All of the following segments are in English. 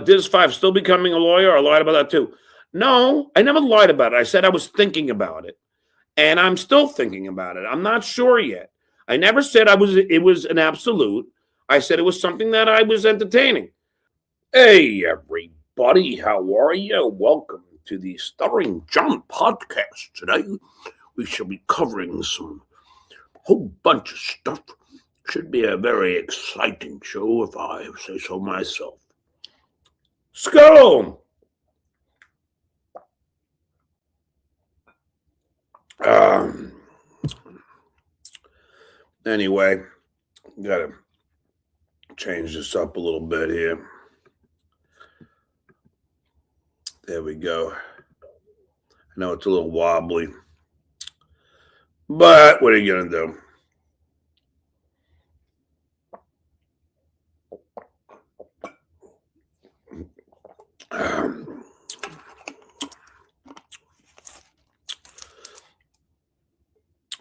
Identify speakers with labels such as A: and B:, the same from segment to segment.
A: Diz 5, still becoming a lawyer? I lied about that too. No, I never lied about it. I said I was thinking about it. And I'm still thinking about it. I'm not sure yet. I never said it was an absolute. I said it was something that I was entertaining. Hey, everybody, how are you? Welcome to the Stuttering John podcast. Today, we shall be covering some whole bunch of stuff. Should be a very exciting show, if I say so myself. Skull! Anyway, gotta change this up a little bit here. There we go. I know it's a little wobbly, but what are you gonna do?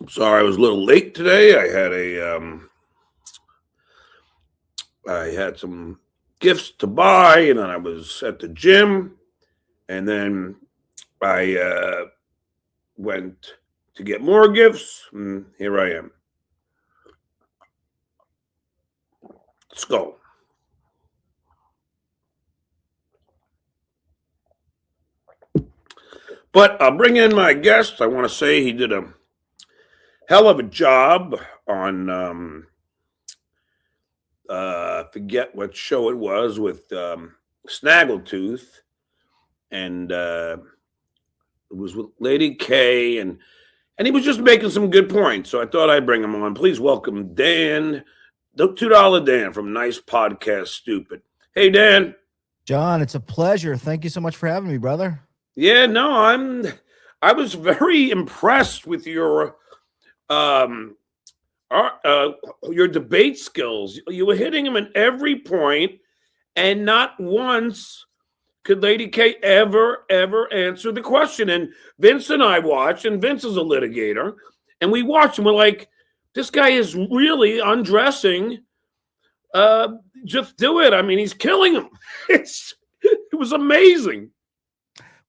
A: I'm sorry I was a little late today. I had some gifts to buy, and then I was at the gym, and then I went to get more gifts, and here I am. Let's go. But I'll bring in my guest. I want to say he did a hell of a job on forget what show it was with Snaggletooth, and it was with Lady K, and he was just making some good points. So I thought I'd bring him on. Please welcome Dan, the $2 Dan from Nice Podcast Stupid. Hey, Dan.
B: John, it's a pleasure. Thank you so much for having me, brother.
A: Yeah, no, I was very impressed with your debate skills. You were hitting him at every point, and not once could Lady K ever answer the question. And Vince and I watched, and Vince is a litigator, and we watched, and we're like, this guy is really undressing. Just do it. I mean, he's killing him. It was amazing.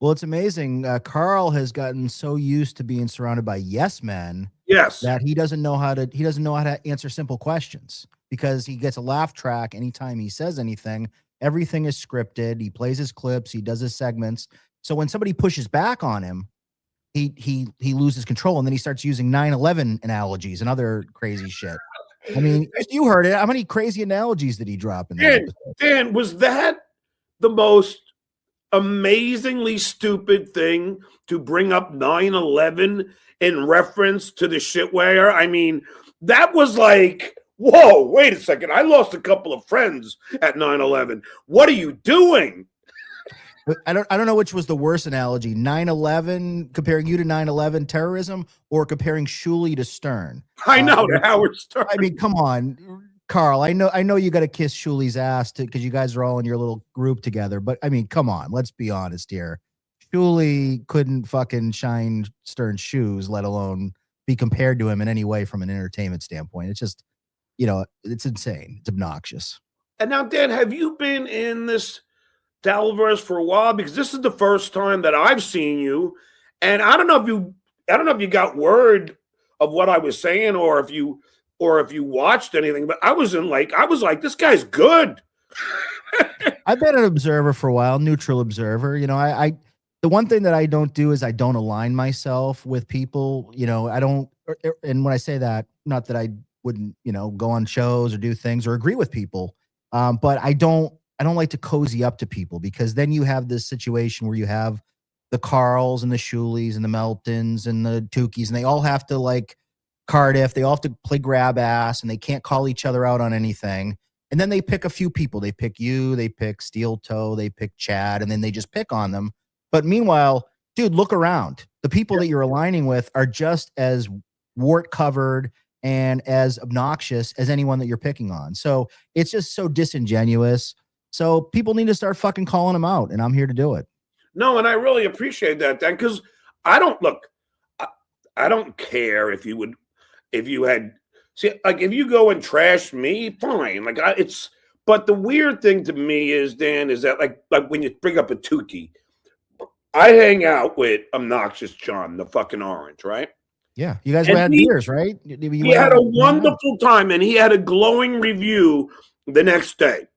B: Well, it's amazing. Carl has gotten so used to being surrounded by yes men,
A: yes,
B: that he doesn't know how to answer simple questions, because he gets a laugh track anytime he says anything. Everything is scripted. He plays his clips. He does his segments. So when somebody pushes back on him, he loses control, and then he starts using 9/11 analogies and other crazy shit. I mean, you heard it. How many crazy analogies did he drop in that episode?
A: Dan, was that the most amazingly stupid thing to bring up 9/11 in reference to the shitware? I mean, that was like, whoa, wait a second. I lost a couple of friends at 9/11. What are you doing?
B: I don't know which was the worst analogy. 9/11, comparing you to 9/11 terrorism, or comparing Shuley to Stern.
A: I know, to Howard Stern.
B: I mean, come on, Carl. I know you got to kiss Shuley's ass because you guys are all in your little group together. But I mean, come on, let's be honest here. Shuley couldn't fucking shine Stern's shoes, let alone be compared to him in any way from an entertainment standpoint. It's just, it's insane. It's obnoxious.
A: And now, Dan, have you been in this Dalverse for a while? Because this is the first time that I've seen you, and I don't know if you got word of what I was saying, or if you watched anything, but I was like, this guy's good.
B: I've been an observer for a while, neutral observer. The one thing that I don't do is I don't align myself with people. I don't, and when I say that, not that I wouldn't, go on shows or do things or agree with people, but I don't like to cozy up to people, because then you have this situation where you have the Carls and the Shuleys and the Meltons and the Tukis, and they all have to, like Cardiff, they all have to play grab ass, and they can't call each other out on anything. And then they pick a few people. They pick you, they pick Steel Toe, they pick Chad, and then they just pick on them. But meanwhile, dude, look around. The people that you're aligning with are just as wart covered and as obnoxious as anyone that you're picking on. So it's just so disingenuous. So people need to start fucking calling them out, and I'm here to do it.
A: No, and I really appreciate that, Dan, because I don't care if you had, if you go and trash me, fine. But the weird thing to me is, Dan, is that like when you bring up a Tukey, I hang out with Obnoxious John, the fucking orange, right?
B: Yeah, you guys
A: And
B: had beers, right?
A: he had a wonderful time, and he had a glowing review the next day,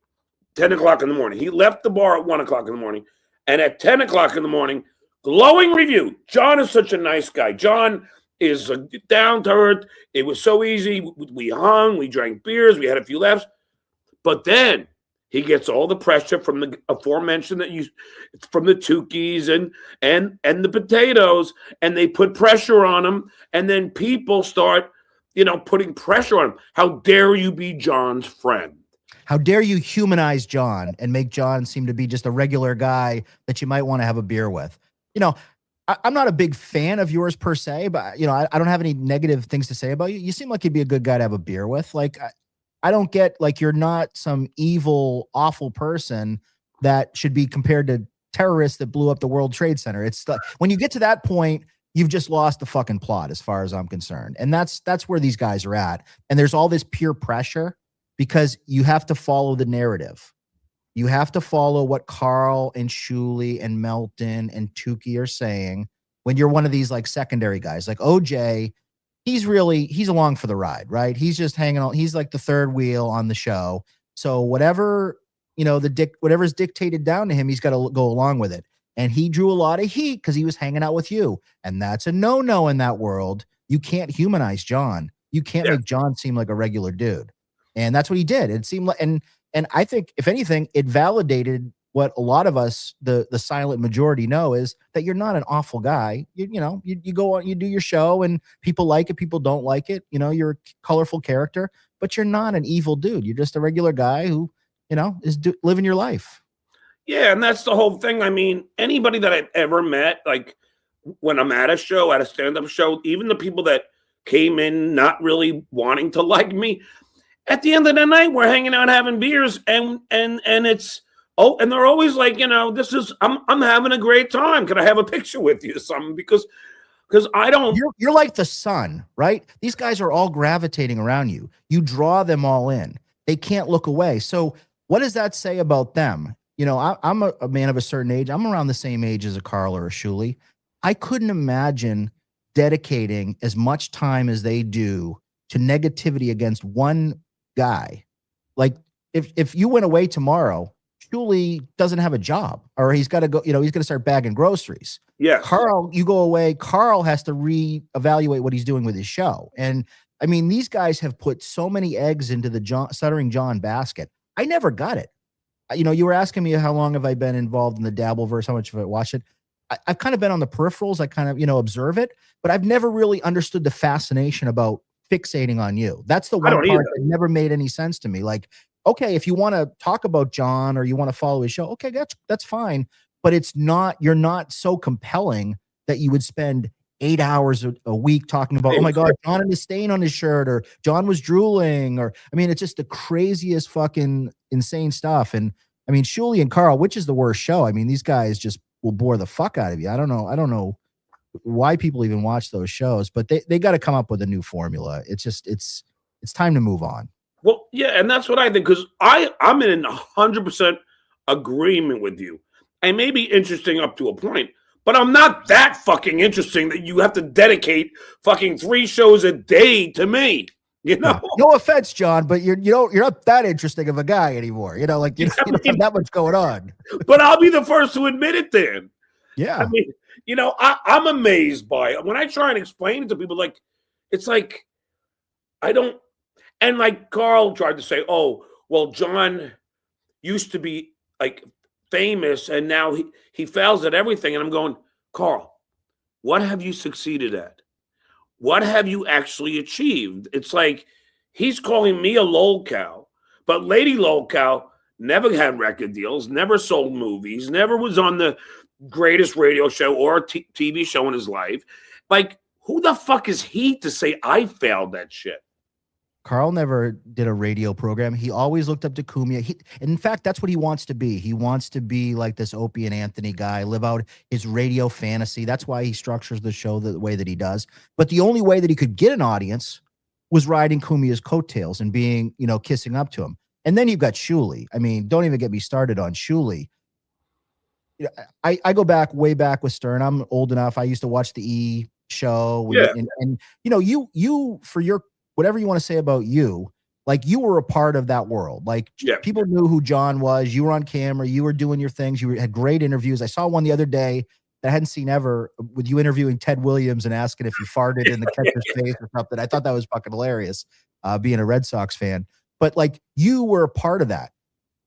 A: 10 o'clock in the morning. He left the bar at 1 o'clock in the morning, and at 10 o'clock in the morning, glowing review. John is such a nice guy. John is down to earth. It was so easy. We hung, we drank beers, we had a few laughs. But then he gets all the pressure from the aforementioned from the Tukeys and the potatoes, and they put pressure on him, and then people start, putting pressure on him. How dare you be John's friend?
B: How dare you humanize John and make John seem to be just a regular guy that you might want to have a beer with? I'm not a big fan of yours per se, but I don't have any negative things to say about you. You seem like you'd be a good guy to have a beer with. Like, I don't get, like, you're not some evil, awful person that should be compared to terrorists that blew up the World Trade Center. It's like, when you get to that point, you've just lost the fucking plot, as far as I'm concerned. And that's where these guys are at. And there's all this peer pressure because you have to follow the narrative. You have to follow what Carl and Shuley and Melton and Tukey are saying when you're one of these like secondary guys. Like OJ, he's along for the ride, right? He's just hanging on. He's like the third wheel on the show. So whatever, whatever's dictated down to him, he's got to go along with it. And he drew a lot of heat because he was hanging out with you. And that's a no-no in that world. You can't humanize John. You can't make John seem like a regular dude. And that's what he did. It seemed like, and I think, if anything, it validated what a lot of us, the silent majority, know, is that you're not an awful guy. You go on, you do your show, and people like it, people don't like it. You're a colorful character, but you're not an evil dude. You're just a regular guy who, is living your life.
A: Yeah, and that's the whole thing. I mean, anybody that I've ever met, like when I'm at a show, at a stand-up show, even the people that came in not really wanting to like me, at the end of the night, we're hanging out having beers, and it's and they're always like, this is I'm having a great time. Can I have a picture with you or something? Because I don't.
B: You're like the sun, right? These guys are all gravitating around you. You draw them all in. They can't look away. So what does that say about them? I'm a man of a certain age. I'm around the same age as a Carl or a Shuley. I couldn't imagine dedicating as much time as they do to negativity against one guy. Like, if you went away tomorrow, Shuley doesn't have a job, or he's got to go, he's going to start bagging groceries.
A: Yeah.
B: Carl, you go away, Carl has to reevaluate what he's doing with his show. And I mean, these guys have put so many eggs into the Stuttering John basket. I never got it. You were asking me how long have I been involved in the Dabbleverse, how much have I watched it? I've kind of been on the peripherals. I kind of, observe it, but I've never really understood the fascination about fixating on you. That's the one part that never made any sense to me. Like, okay, if you want to talk about John or you want to follow his show, okay, that's fine. But you're not so compelling that you would spend 8 hours a week talking about, oh my God, John had a stain on his shirt, or John was drooling, or, I mean, it's just the craziest fucking insane stuff. And I mean, Shuley and Carl, which is the worst show? I mean, these guys just will bore the fuck out of you. I don't know why people even watch those shows, but they got to come up with a new formula. It's just, it's time to move on.
A: Well, yeah, and that's what I think, because I'm in 100% agreement with you. I may be interesting up to a point, but I'm not that fucking interesting that you have to dedicate fucking 3 shows a day to me. No
B: offense, John, but you're not that interesting of a guy anymore. You don't have that much going on.
A: But I'll be the first to admit it then.
B: Yeah.
A: I mean, I'm amazed by it. When I try and explain it to people, like, it's like, I don't, and like Carl tried to say, oh, well, John used to be like famous and now he fails at everything. And I'm going, Carl, what have you succeeded at? What have you actually achieved? It's like he's calling me a lolcow, but Lady Lolcow never had record deals, never sold movies, never was on the greatest radio show or TV show in his life. Like, who the fuck is he to say I failed that shit?
B: Carl never did a radio program. He always looked up to Cumia. In fact, that's what he wants to be. He wants to be like this Opie and Anthony guy, live out his radio fantasy. That's why he structures the show the way that he does. But the only way that he could get an audience was riding Cumia's coattails and being, kissing up to him. And then you've got Shuley. I mean, don't even get me started on Shuley. I go back way back with Stern. I'm old enough. I used to watch the E show and you for your whatever you want to say about you, like you were a part of that world. Like people knew who John was. You were on camera. You were doing your things. You had great interviews. I saw one the other day that I hadn't seen ever with you interviewing Ted Williams and asking if he farted in the catcher's face or something. I thought that was fucking hilarious, being a Red Sox fan. But like you were a part of that.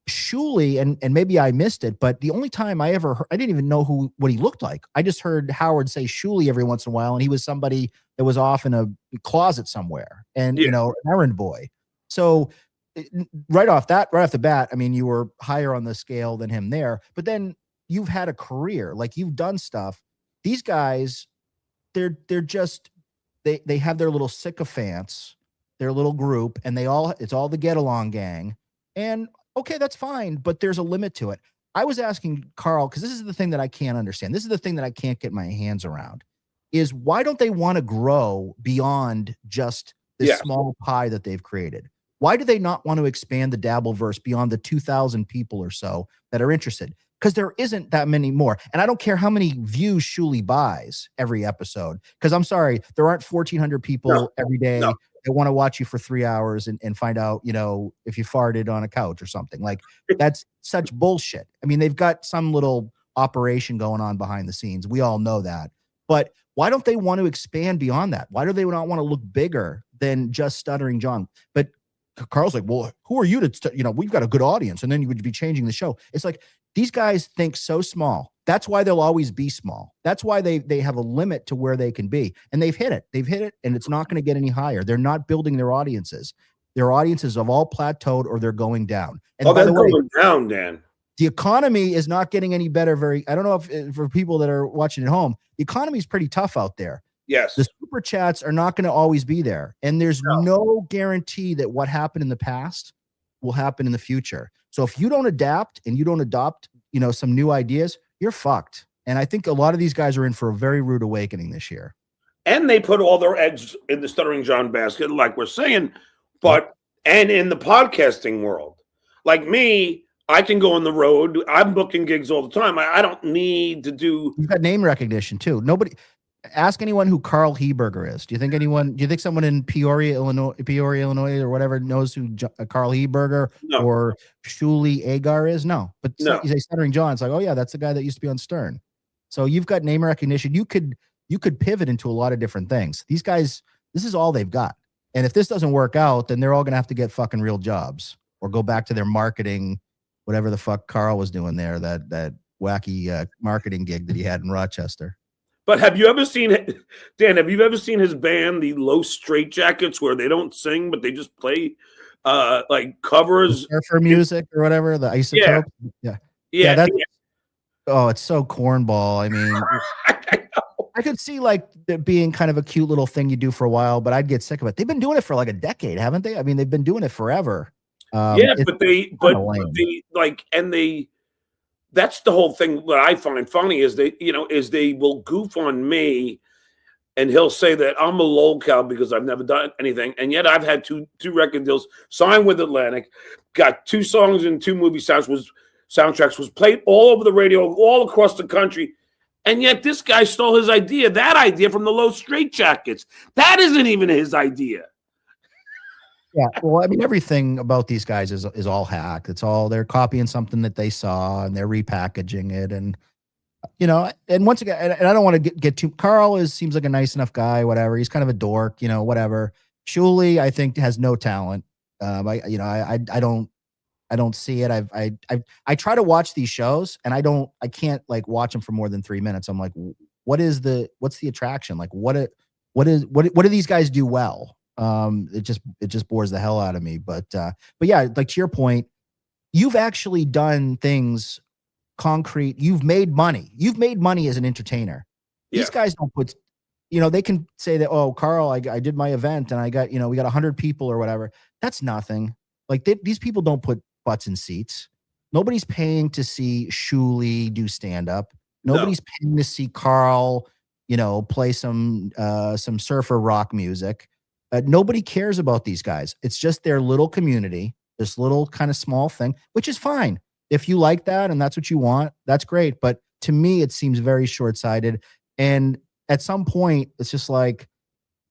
B: Shuley, and maybe I missed it, but the only time I ever heard, I didn't even know what he looked like. I just heard Howard say Shuley every once in a while, and he was somebody that was off in a closet somewhere, and an errand boy. So right off the bat, I mean, you were higher on the scale than him there, but then you've had a career, like you've done stuff. These guys, they're just they have their little sycophants, their little group, and it's all the get along gang, and okay, that's fine, but there's a limit to it. I was asking Carl, because this is the thing that I can't understand. This is the thing that I can't get my hands around, is why don't they want to grow beyond just this small pie that they've created? Why do they not want to expand the Dabbleverse beyond the 2,000 people or so that are interested? Because there isn't that many more. And I don't care how many views Shuley buys every episode, because I'm sorry, there aren't 1,400 people every day that want to watch you for 3 hours and find out, if you farted on a couch or something. Like, that's such bullshit. I mean, they've got some little operation going on behind the scenes. We all know that. But why don't they want to expand beyond that? Why do they not want to look bigger than just Stuttering John? But Carl's like, well, who are you to, we've got a good audience, and then you would be changing the show. It's like, these guys think so small. That's why they'll always be small. That's why they have a limit to where they can be. And they've hit it. And it's not going to get any higher. They're not building their audiences. Their audiences have all plateaued, or they're going down. And by the way,
A: going down, Dan.
B: The economy is not getting any better. I don't know if for people that are watching at home, the economy is pretty tough out there.
A: Yes.
B: The super chats are not going to always be there. And there's no guarantee that what happened in the past will happen in the future. So if you don't adapt and you don't adopt, some new ideas, you're fucked. And I think a lot of these guys are in for a very rude awakening this year.
A: And they put all their eggs in the Stuttering John basket, like we're saying, and in the podcasting world, like me, I can go on the road. I'm booking gigs all the time. I don't need to do.
B: You've got name recognition too. Ask anyone who Carl Heberger is. Do you think someone in Peoria, Illinois or whatever knows who Carl Heberger or Shuley Agar is? No. But you say Stuttering John, it's like, oh yeah, that's the guy that used to be on Stern. So you've got name recognition. You could pivot into a lot of different things. These guys, this is all they've got. And if this doesn't work out, then they're all going to have to get fucking real jobs or go back to their marketing, whatever the fuck Carl was doing there, that wacky marketing gig that he had in Rochester.
A: But have you ever seen, Dan, his band, the Low Straitjackets, where they don't sing, but they just play like covers?
B: Surfer music or whatever, the Isotope? Yeah. Oh, it's so cornball. I mean, I could see like it being kind of a cute little thing you do for a while, but I'd get sick of it. They've been doing it for like a decade, haven't they? I mean, they've been doing it forever.
A: That's the whole thing. What I find funny is they will goof on me, and he'll say that I'm a lolcow because I've never done anything, and yet I've had two record deals, signed with Atlantic, got 2 songs and 2 movie soundtracks, was played all over the radio, all across the country, and yet this guy stole that idea from the Low Straitjackets. That isn't even his idea.
B: Yeah, well, I mean, everything about these guys is all hacked. It's all, they're copying something that they saw and they're repackaging it, and and once again, and I don't want to get too. Carl seems like a nice enough guy, whatever. He's kind of a dork, whatever. Shuley, I think, has no talent. I don't see it. I try to watch these shows, and I can't like watch them for more than 3 minutes. I'm like, what's the attraction? Like, what do these guys do well? It just bores the hell out of me. But yeah, like to your point, you've actually done things concrete. You've made money as an entertainer. These guys don't put, they can say that, oh, Carl, I did my event and I got, we got 100 people or whatever. That's nothing. Like these people don't put butts in seats. Nobody's paying to see Shuley do stand up. Nobody's paying to see Carl, play some surfer rock music. Nobody cares about these guys. It's just their little community. this little kind of small thing, which is fine. If you like that and that's what you want, that's great. But to me, it seems very short-sighted. And at some point, it's just like,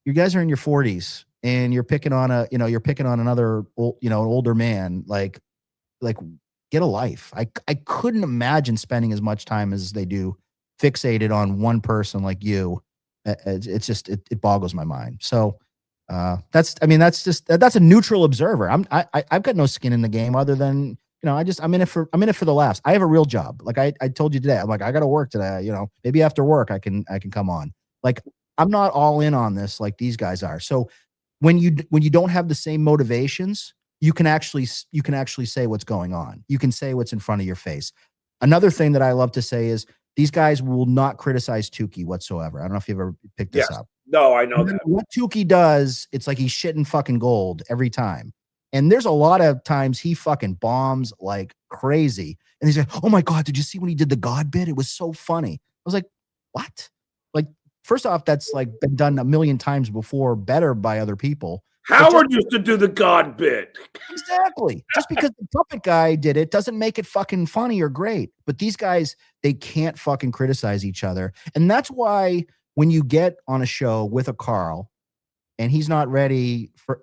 B: you guys are in your 40s and you're picking on another, an older man. Like get a life. I couldn't imagine spending as much time as they do fixated on one person like you. It's just, it boggles my mind. So that's a neutral observer. I've got no skin in the game other than, I'm in it for the laughs. I have a real job. Like I told you today, I'm like, I got to work today. Maybe after work I can come on. Like, I'm not all in on this like these guys are. So when you don't have the same motivations, you can actually say what's going on. You can say what's in front of your face. Another thing that I love to say is these guys will not criticize Tukey whatsoever. I don't know if you've ever picked this up.
A: No, I know that.
B: What Tukey does, it's like he's shitting fucking gold every time. And there's a lot of times he fucking bombs like crazy. And he's like, oh my God, did you see when he did the God bit? It was so funny. I was like, what? Like, first off, that's like been done a million times before, better by other people.
A: Howard used to do the God bit.
B: Exactly. Just because the puppet guy did it doesn't make it fucking funny or great. But these guys, they can't fucking criticize each other. And that's why when you get on a show with a Carl and he's not ready for,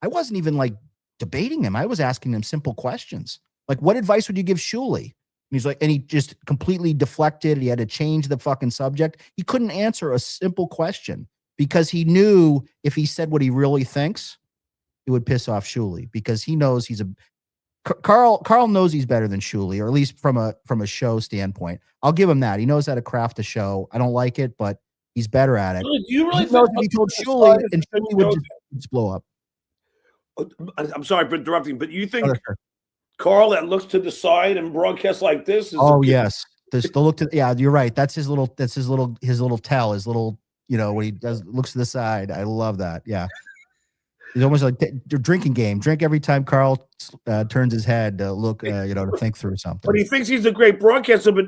B: I wasn't even like debating him. I was asking him simple questions. Like, what advice would you give Shuley? And he's like, and he just completely deflected. He had to change the fucking subject. He couldn't answer a simple question because he knew if he said what he really thinks, it would piss off Shuley because he knows Carl knows he's better than Shuley, or at least from a show standpoint. I'll give him that. He knows how to craft a show. I don't like it, but he's better at it.
A: Do you really
B: he knows if he told Shuley, and Shuley would just blow up.
A: I'm sorry for interrupting, but you think Carl that looks to the side and broadcasts like this is
B: yes. The look to you're right. That's his little tell, his little, when he looks to the side. I love that. Yeah. He's almost like a drinking game. Drink every time Carl turns his head to look, to think through something.
A: But he thinks he's a great broadcaster, but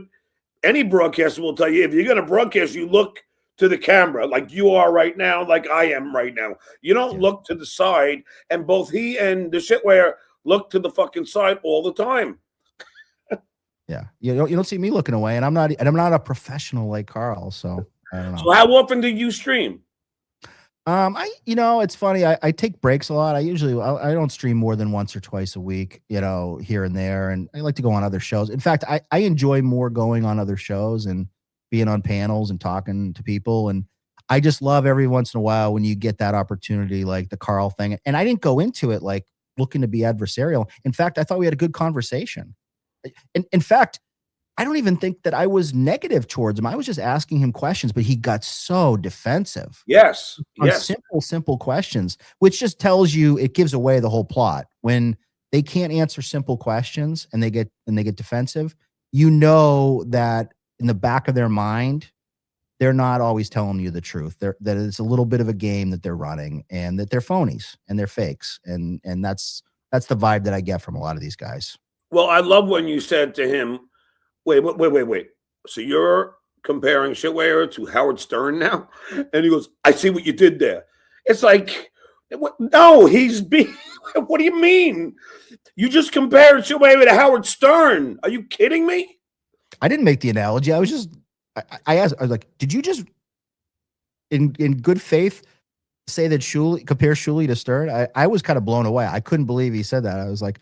A: any broadcaster will tell you, if you're going to broadcast, you look to the camera like you are right now, like I am right now. You don't look to the side, and both he and the shitware look to the fucking side all the time.
B: Yeah. You don't see me looking away, and I'm not a professional like Carl, so I don't know.
A: So how often do you stream?
B: It's funny. I take breaks a lot. I don't stream more than once or twice a week, here and there. And I like to go on other shows. In fact, I enjoy more going on other shows and being on panels and talking to people. And I just love every once in a while when you get that opportunity, like the Carl thing. And I didn't go into it like looking to be adversarial. In fact, I thought we had a good conversation. In fact, I don't even think that I was negative towards him. I was just asking him questions, but he got so defensive.
A: Yes.
B: Simple questions, which just tells you, it gives away the whole plot. When they can't answer simple questions and they get defensive, that in the back of their mind, they're not always telling you the truth. That it's a little bit of a game that they're running, and that they're phonies and they're fakes. And that's the vibe that I get from a lot of these guys.
A: Well, I love when you said to him, wait. So you're comparing Shitware to Howard Stern now? And he goes, I see what you did there. It's like, no, what do you mean? You just compared Shitware to Howard Stern. Are you kidding me?
B: I didn't make the analogy. I was just, I asked, I was like, did you just, in good faith, say that compare Shuley to Stern? I was kind of blown away. I couldn't believe he said that. I was like,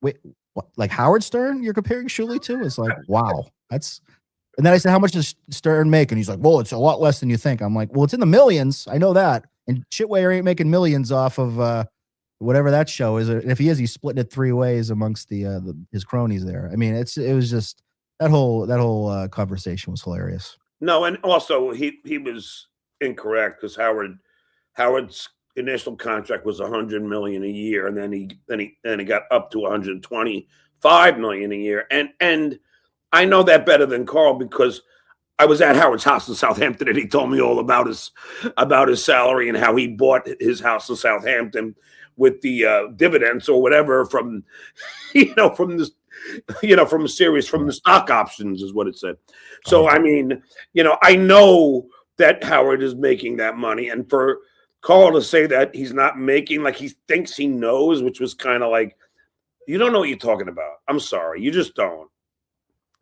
B: wait, what, like Howard Stern you're comparing Shuley to? It's like, wow. And then I said, how much does Stern make? And he's like, well, it's a lot less than you think. I'm like, well, it's in the millions. I know that. And Shitware ain't making millions off of whatever that show is. And if he is, he's splitting it 3 ways amongst his cronies there. I mean, it was just, that whole conversation was hilarious.
A: No, and also he was incorrect because Howard's initial contract was $100 million a year, and then he got up to $125 million a year. And I know that better than Carl because I was at Howard's house in Southampton, and he told me all about his salary and how he bought his house in Southampton with the dividends or whatever from from a series, from the stock options is what it said. So, I mean, I know that Howard is making that money. And for Carl to say that he's not making, like he thinks he knows, which was kind of like, you don't know what you're talking about. I'm sorry, you just don't.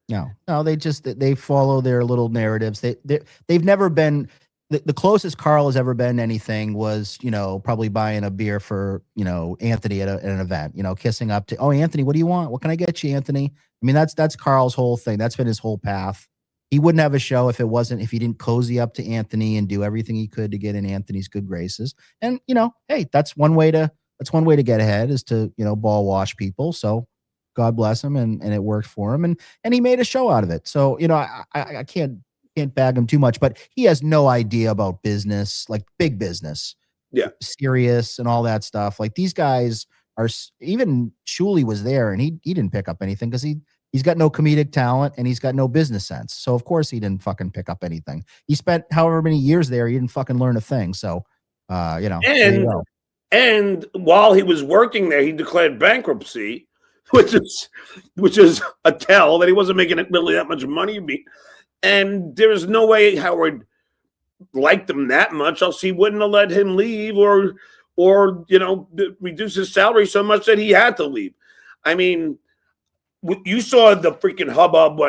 B: No, they follow their little narratives. They've never been the closest Carl has ever been to anything was, probably buying a beer for, Anthony at an event, kissing up to, oh, Anthony, what do you want? What can I get you, Anthony? I mean, that's Carl's whole thing. That's been his whole path. He wouldn't have a show if he didn't cozy up to Anthony and do everything he could to get in Anthony's good graces. And, hey, that's one way to get ahead is to, ball wash people. So God bless him. And it worked for him. And he made a show out of it. So, I can't bag him too much, but he has no idea about business, like big business, serious and all that stuff. Like these guys are, even Shuley was there and he didn't pick up anything because he's got no comedic talent and he's got no business sense. So of course he didn't fucking pick up anything. He spent however many years there. He didn't fucking learn a thing. So, there you go.
A: And while he was working there, he declared bankruptcy, which is a tell that he wasn't making really that much money. And there's no way Howard liked him that much, else he wouldn't have let him leave or reduce his salary so much that he had to leave. I mean, you saw the freaking hubbub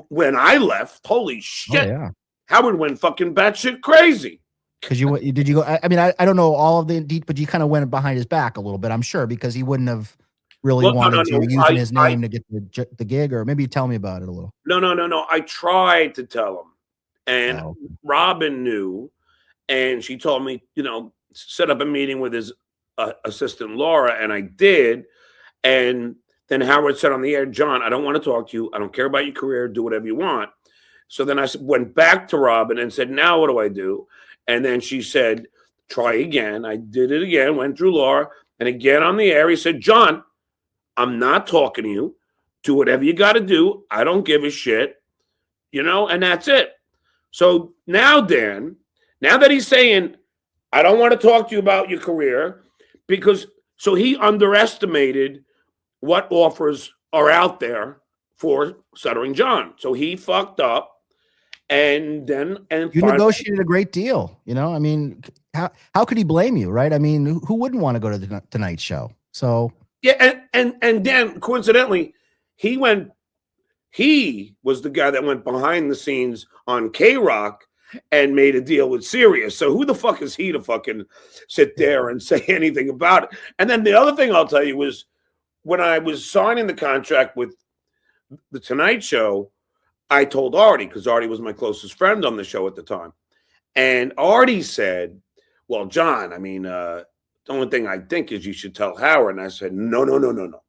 A: when I left. Holy shit! Oh, yeah. Howard went fucking batshit crazy.
B: Because did you go? I mean, I don't know all of the deep, but you kind of went behind his back a little bit. I'm sure because he wouldn't have really wanted to using his name to get the gig, or maybe you tell me about it a little.
A: No. I tried to tell him, and Robin knew, and she told me, set up a meeting with his assistant Laura, and I did, and then Howard said on the air, John, I don't want to talk to you. I don't care about your career. Do whatever you want. So then I went back to Robin and said, now what do I do? And then she said, try again. I did it again, went through Laura, and again on the air, he said, John, I'm not talking to you. Do whatever you got to do. I don't give a shit, and that's it. So now, Dan, now that he's saying, I don't want to talk to you about your career, so he underestimated what offers are out there for Stuttering John. So he fucked up. And you
B: negotiated a great deal. I mean, how could he blame you, right? I mean, who wouldn't want to go to the Tonight Show? So
A: yeah, and then coincidentally, he was the guy that went behind the scenes on K-Rock and made a deal with Sirius. So who the fuck is he to fucking sit there and say anything about it? And then the other thing I'll tell you was when I was signing the contract with the Tonight Show, I told Artie, because Artie was my closest friend on the show at the time. And Artie said, well, John, I mean, the only thing I think is you should tell Howard. And I said, no.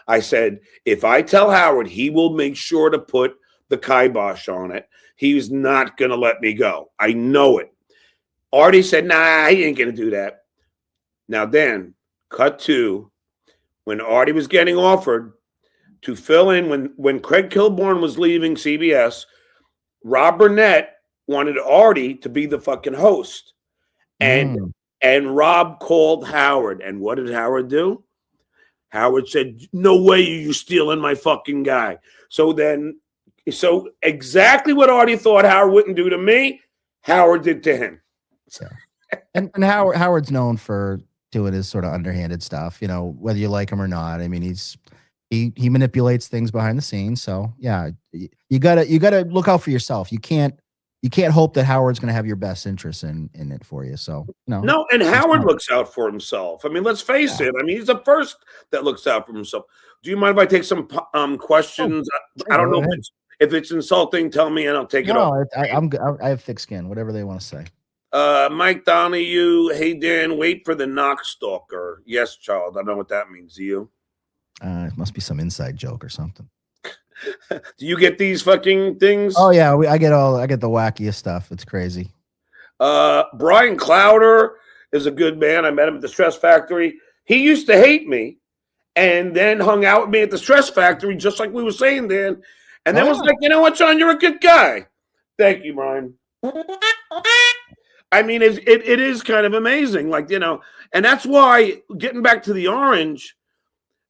A: I said, if I tell Howard, he will make sure to put the kibosh on it. He's not going to let me go. I know it. Artie said, nah, he ain't going to do that. Now then, cut to when Artie was getting offered to fill in when Craig Kilborn was leaving CBS, Rob Burnett wanted Artie to be the fucking host. And Rob called Howard. And what did Howard do? Howard said, no way you stealing my fucking guy. So exactly what Artie thought Howard wouldn't do to me, Howard did to him.
B: So. And Howard's known for doing his sort of underhanded stuff, whether you like him or not. I mean, he manipulates things behind the scenes. So yeah, you gotta look out for yourself. You can't hope that Howard's going to have your best interests in it for you. So
A: no. And Howard looks out for himself. I mean, let's face it. I mean, he's the first that looks out for himself. Do you mind if I take some questions? I don't know if it's insulting. Tell me, and I'll take it off.
B: I have thick skin. Whatever they want to say.
A: Mike Donahue. Hey Dan, wait for the knock stalker. Yes, child. I don't know what that means. Do you?
B: It must be some inside joke or something.
A: Do you get these fucking things?
B: Oh yeah, I get the wackiest stuff. It's crazy.
A: Brian Clowder is a good man. I met him at the Stress Factory. He used to hate me and then hung out with me at the Stress Factory, just like we were saying then. And then was like, you know what, John, you're a good guy. Thank you, Brian. I mean, it is kind of amazing. Like, and that's why, getting back to the Orange,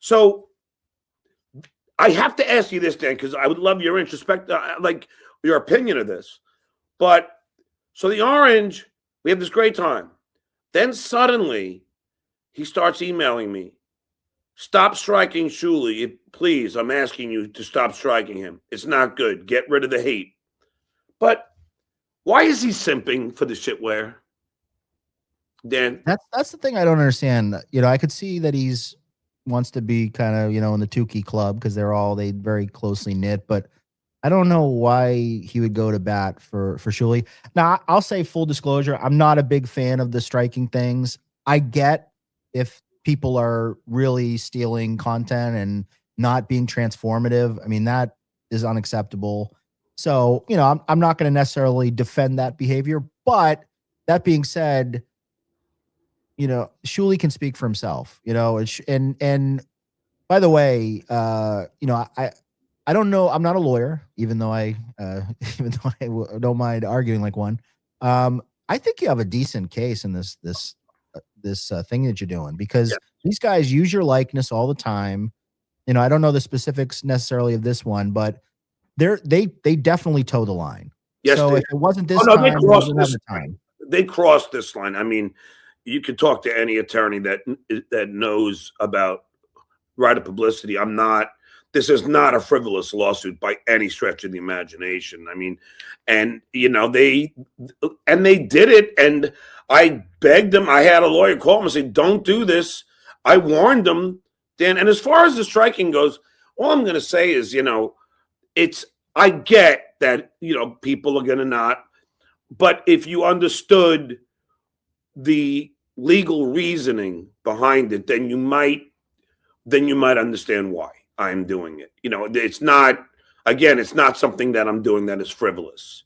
A: so I have to ask you this, Dan, because I would love your like your opinion of this. But so the Orange, we have this great time. Then suddenly he starts emailing me. Stop striking Shuli. Please, I'm asking you to stop striking him. It's not good. Get rid of the hate. But why is he simping for the shitware? Dan?
B: That's the thing I don't understand. You know, I could see that he's wants to be kind of, you know, in the Tukey club because they very closely knit, but I don't know why he would go to bat for Shuli. Now, I'll say full disclosure, I'm not a big fan of the striking things. I get if people are really stealing content and not being transformative. I mean, that is unacceptable. So, you know, I'm not going to necessarily defend that behavior. But that being said, you know, Shuli can speak for himself, you know, and by the way, you know, I don't know. I'm not a lawyer, even though even though don't mind arguing like one. I think you have a decent case in this thing that you're doing because
A: Yeah.
B: these guys use your likeness all the time. You know, I don't know the specifics necessarily of this one, but they definitely toe the line.
A: Yes,
B: so
A: they,
B: if it wasn't this
A: no,
B: time,
A: they
B: it was
A: crossed
B: another
A: this
B: time.
A: They crossed this line. I mean, you could talk to any attorney that knows about right of publicity. This is not a frivolous lawsuit by any stretch of the imagination. I mean, and you know, they did it, and I begged them. I had a lawyer call them and say, don't do this. I warned them, Dan. And as far as the striking goes, all I'm gonna say is, you know, I get that, you know, people are gonna not, but if you understood the legal reasoning behind it, then you might understand why I'm doing it. You know, it's not something that I'm doing that is frivolous.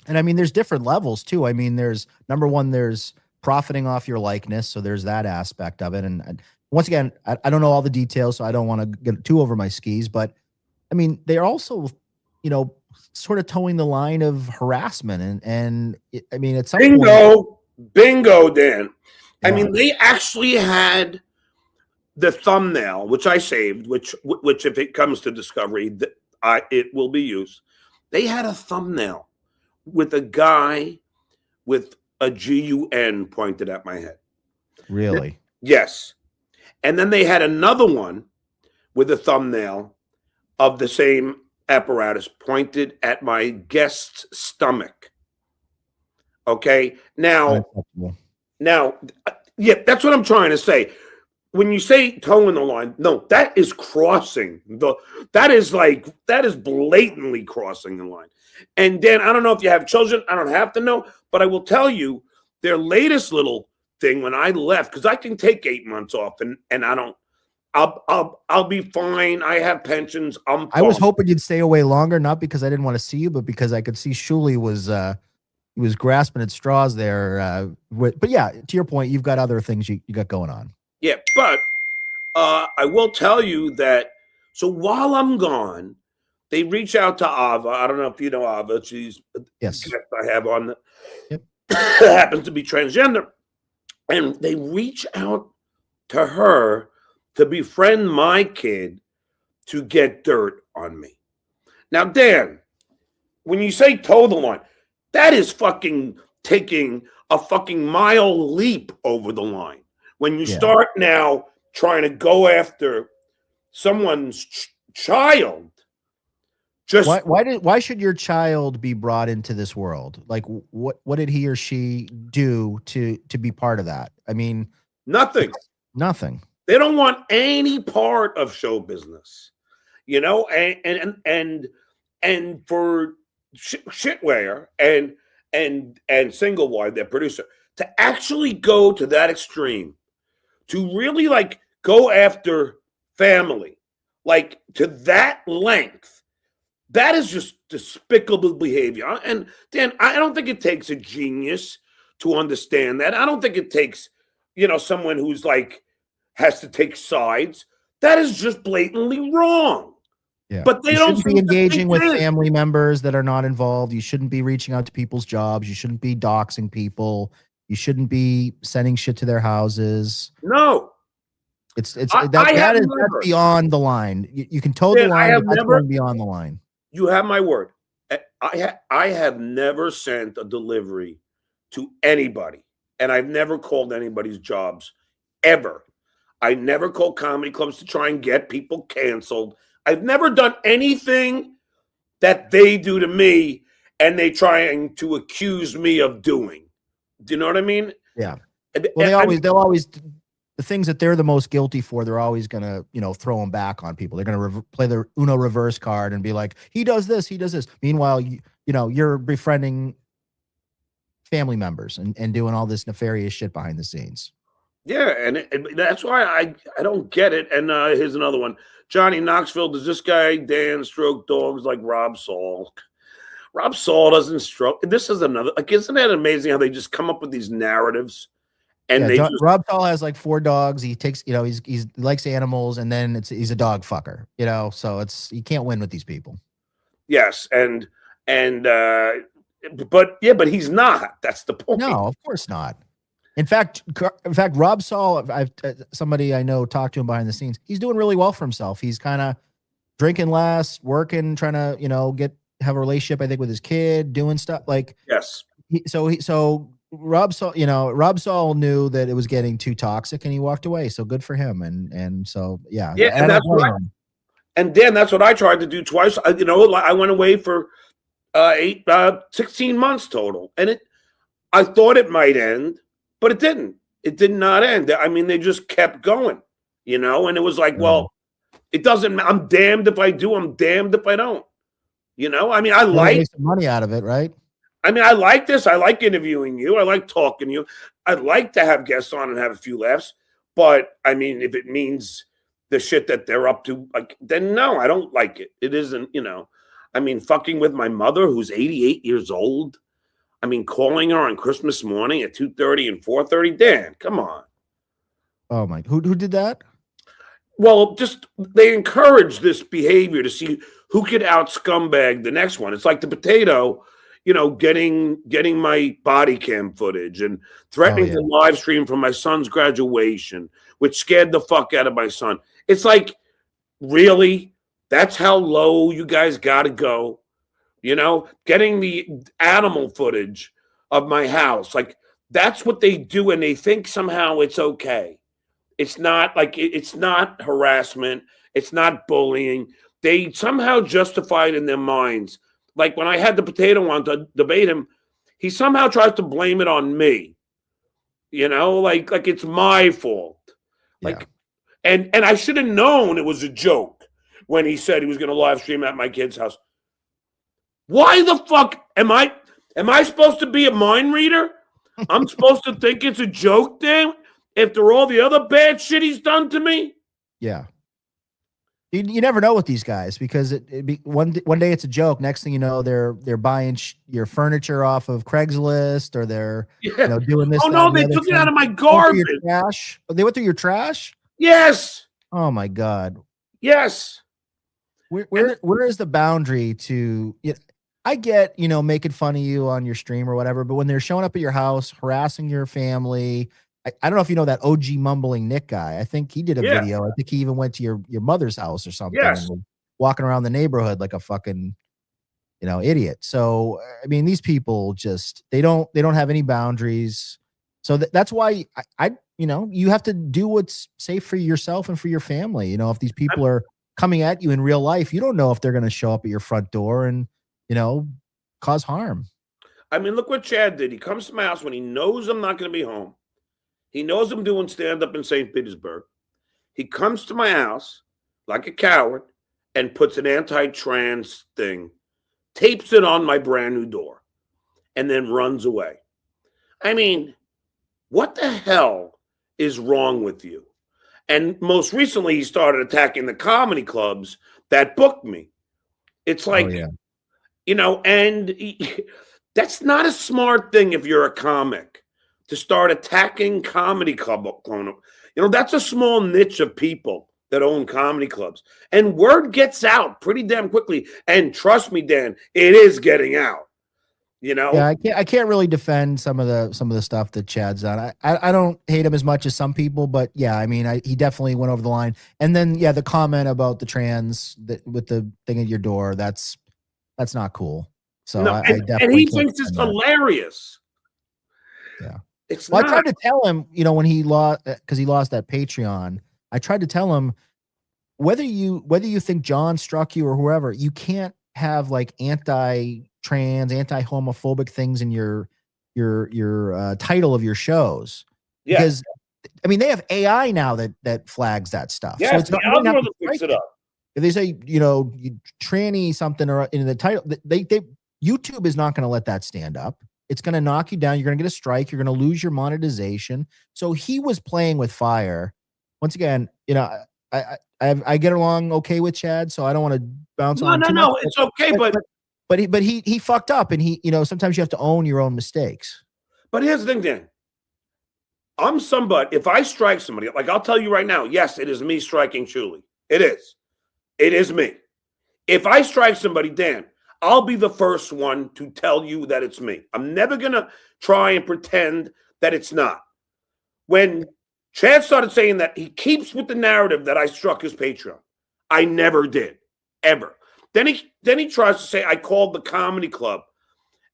B: And I mean, there's different levels too. I mean, there's number one, there's profiting off your likeness. So there's that aspect of it. And once again, I don't know all the details, so I don't want to get too over my skis, but I mean, they're also, you know, sort of towing the line of harassment. And I mean, at some point,
A: bingo, Dan. I
B: yeah.
A: mean, they actually had the thumbnail, which I saved, which if it comes to discovery, it will be used. They had a thumbnail with a guy with a GUN pointed at my head.
B: Really?
A: Yes. And then they had another one with a thumbnail of the same apparatus pointed at my guest's stomach. Okay. Now, yeah, that's what I'm trying to say. When you say toeing the line, no, that is crossing that is blatantly crossing the line. And Dan, I don't know if you have children. I don't have to know, but I will tell you their latest little thing when I left, because I can take 8 months off and I don't. I'll be fine. I have pensions.
B: I was hoping you'd stay away longer, not because I didn't want to see you, but because I could see Shuli was grasping at straws there. But yeah, to your point, you've got other things you got going on.
A: Yeah, but I will tell you that. So while I'm gone, they reach out to Ava. I don't know if you know Ava. She's
B: yes,
A: guest I have on the.
B: Yep.
A: Happens to be transgender, and they reach out to her to befriend my kid to get dirt on me. Now, Dan, when you say toe the line, that is fucking taking a fucking mile leap over the line. When you start now trying to go after someone's child, just
B: why should your child be brought into this world? Like, what did he or she do to be part of that? I mean,
A: nothing.
B: They
A: don't want any part of show business, you know, and for Shitware and Single Wide, their producer, to actually go to that extreme, to really like go after family, like to that length, that is just despicable behavior. And Dan, I don't think it takes a genius to understand that. I don't think it takes, you know, someone who's like has to take sides. That is just blatantly wrong.
B: Yeah.
A: But they don't
B: be engaging with family members that are not involved. You shouldn't be reaching out to people's jobs. You shouldn't be doxing people. You shouldn't be sending shit to their houses.
A: No.
B: That's beyond the line. You can toe the line, but that's going beyond the line.
A: You have my word. I have never sent a delivery to anybody and I've never called anybody's jobs ever. I never call comedy clubs to try and get people canceled. I've never done anything that they do to me and they trying to accuse me of doing. Do you know what I mean?
B: Yeah. Well, they'll always, the things that they're the most guilty for, they're always going to, throw them back on people. They're going to play the Uno reverse card and be like, he does this, he does this. Meanwhile, you're befriending family members and doing all this nefarious shit behind the scenes.
A: Yeah, and that's why I don't get it. And here's another one. Johnny Knoxville, does this guy Dan stroke dogs like Rob Saul? Rob Saul doesn't stroke. This is another. Like, isn't that amazing how they just come up with these narratives? And
B: Rob Saul has like 4 dogs. He takes, he likes animals, and then he's a dog fucker. So you can't win with these people.
A: Yes, but he's not. That's the point.
B: No, of course not. In fact, Rob Saul, somebody I know talked to him behind the scenes. He's doing really well for himself. He's kind of drinking less, working, trying to, have a relationship, I think, with his kid, doing stuff like,
A: yes.
B: So Rob Saul knew that it was getting too toxic and he walked away. So good for him. And so, yeah.
A: Yeah. And that's what I tried to do twice. I went away for 16 months total. And I thought it might end, but it didn't. It did not end. I mean, they just kept going, and it was like, well, it doesn't, I'm damned if I do, I'm damned if I don't. I mean, I like
B: some money out of it, right?
A: I mean, I like this. I like interviewing you. I like talking to you. I'd like to have guests on and have a few laughs. But I mean, if it means the shit that they're up to, like, then no, I don't like it. It isn't, I mean, fucking with my mother, who's 88 years old. I mean, calling her on Christmas morning at 2:30 and 4:30. Dan, come on.
B: Oh my! Who did that?
A: Well, just they encourage this behavior to see who could out scumbag the next one. It's like the potato, getting my body cam footage and threatening to live stream from my son's graduation, which scared the fuck out of my son. It's like, really? That's how low you guys got to go? Getting the animal footage of my house. Like, that's what they do, and they think somehow it's okay. It's not like it's not harassment. It's not bullying. They somehow justify it in their minds. Like when I had the potato on to debate him, he somehow tries to blame it on me. Like it's my fault. Like, and I should have known it was a joke when he said he was going to live stream at my kid's house. Why the fuck am I supposed to be a mind reader? I'm supposed to think it's a joke then? After all the other bad shit he's done to me?
B: Yeah. You never know with these guys because one day it's a joke. Next thing you know, they're buying your furniture off of Craigslist, or they're doing this.
A: Oh no, they took it out of my garbage.
B: Trash. They went through your trash?
A: Yes.
B: Oh my God.
A: Yes.
B: Where is the boundary to? I get making fun of you on your stream or whatever, but when they're showing up at your house, harassing your family. I don't know if you know that OG Mumbling Nick guy. I think he did a video. I think he even went to your mother's house or something.
A: Yes.
B: And walking around the neighborhood like a fucking, idiot. So, I mean, these people just, they don't have any boundaries. So that's why you have to do what's safe for yourself and for your family. If these people are coming at you in real life, you don't know if they're going to show up at your front door and, cause harm.
A: I mean, look what Chad did. He comes to my house when he knows I'm not going to be home. He knows I'm doing stand-up in St. Petersburg. He comes to my house like a coward and puts an anti-trans thing, tapes it on my brand new door, and then runs away. I mean, what the hell is wrong with you? And most recently, he started attacking the comedy clubs that booked me. It's like, that's not a smart thing if you're a comic. To start attacking comedy club, that's a small niche of people that own comedy clubs, and word gets out pretty damn quickly. And trust me, Dan, it is getting out.
B: Yeah, I can't really defend some of the stuff that Chad's done. I don't hate him as much as some people, but yeah, I mean, he definitely went over the line. And then the comment about the trans with the thing at your door, that's not cool. So
A: no,
B: I definitely
A: and he thinks it's hilarious.
B: Yeah.
A: It's
B: Well, I
A: not.
B: tried to tell him, when he lost, because he lost that Patreon. I tried to tell him, whether you think John struck you or whoever, you can't have like anti-trans, anti-homophobic things in your title of your shows,
A: Yes.
B: because I mean they have AI now that flags that stuff. So
A: Yes,
B: it's
A: the
B: not, you don't have to
A: algorithm picks
B: strike
A: it
B: it.
A: up.
B: If they say, you tranny something or in the title, they YouTube is not going to let that stand up. It's going to knock you down. You're going to get a strike. You're going to lose your monetization. So he was playing with fire. Once again, I get along okay with Chad, so I don't want to bounce on
A: No,
B: him
A: no,
B: too much.
A: no. It's okay,
B: But he fucked up, and sometimes you have to own your own mistakes.
A: but here's the thing, Dan. I'm somebody. If I strike somebody, like I'll tell you right now, yes, it is me striking Shuli. It is. It is me. If I strike somebody, Dan, I'll be the first one to tell you that it's me. I'm never gonna try and pretend that it's not. When Chad started saying that he keeps with the narrative that I struck his Patreon, I never did, ever. Then he tries to say I called the comedy club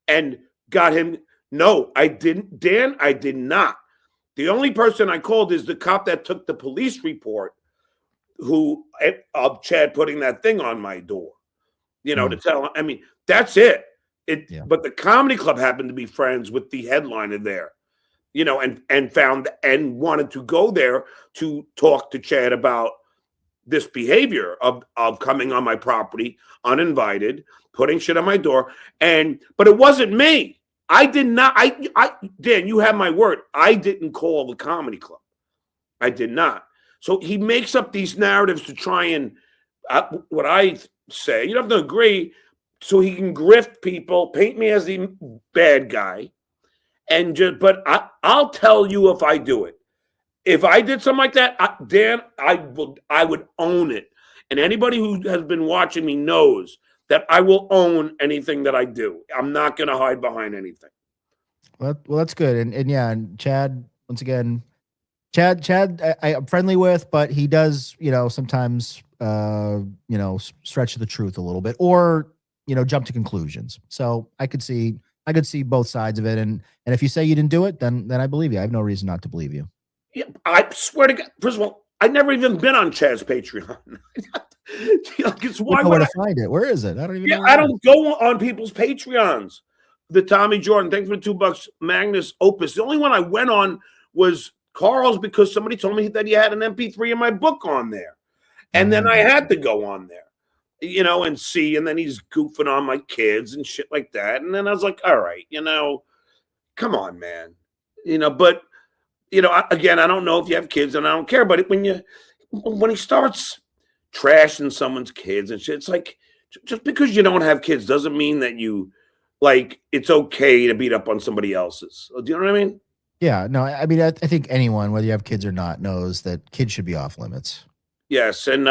A: and got him. No, I didn't, Dan. I did not. The only person I called is the cop that took the police report, who of Chad putting that thing on my door, to tell. I mean, that's it. But the comedy club happened to be friends with the headliner there, and found and wanted to go there to talk to Chad about this behavior of coming on my property uninvited, putting shit on my door, but it wasn't me. I did not. Dan, you have my word. I didn't call the comedy club. I did not. So he makes up these narratives to try and what I say. You don't have to agree, so he can grift people, paint me as the bad guy, But I'll tell you if I do it. If I did something like that, Dan, I would own it. And anybody who has been watching me knows that I will own anything that I do. I'm not going to hide behind anything.
B: Well, that's good. And yeah, and Chad, once again, Chad, I'm friendly with, but he does, sometimes, stretch the truth a little bit, or jump to conclusions. So I could see both sides of it. And if you say you didn't do it, then I believe you. I have no reason not to believe you.
A: Yeah, I swear to God. First of all, I've never even been on Chad's Patreon.
B: Why would I find it? Where is it? I don't even know.
A: I don't go on people's Patreons. The Tommy Jordan, thanks for the $2. Magnus Opus. The only one I went on was Carl's, because somebody told me that he had an MP3 of my book on there. And then I had to go on there, and see. And then he's goofing on my kids and shit like that. And then I was like, all right, come on, man. But, again, I don't know if you have kids and I don't care. But when he starts trashing someone's kids and shit, it's like, just because you don't have kids doesn't mean that it's okay to beat up on somebody else's. Do you know what I mean?
B: Yeah, no, I mean, I think anyone, whether you have kids or not, knows that kids should be off limits.
A: Yes, and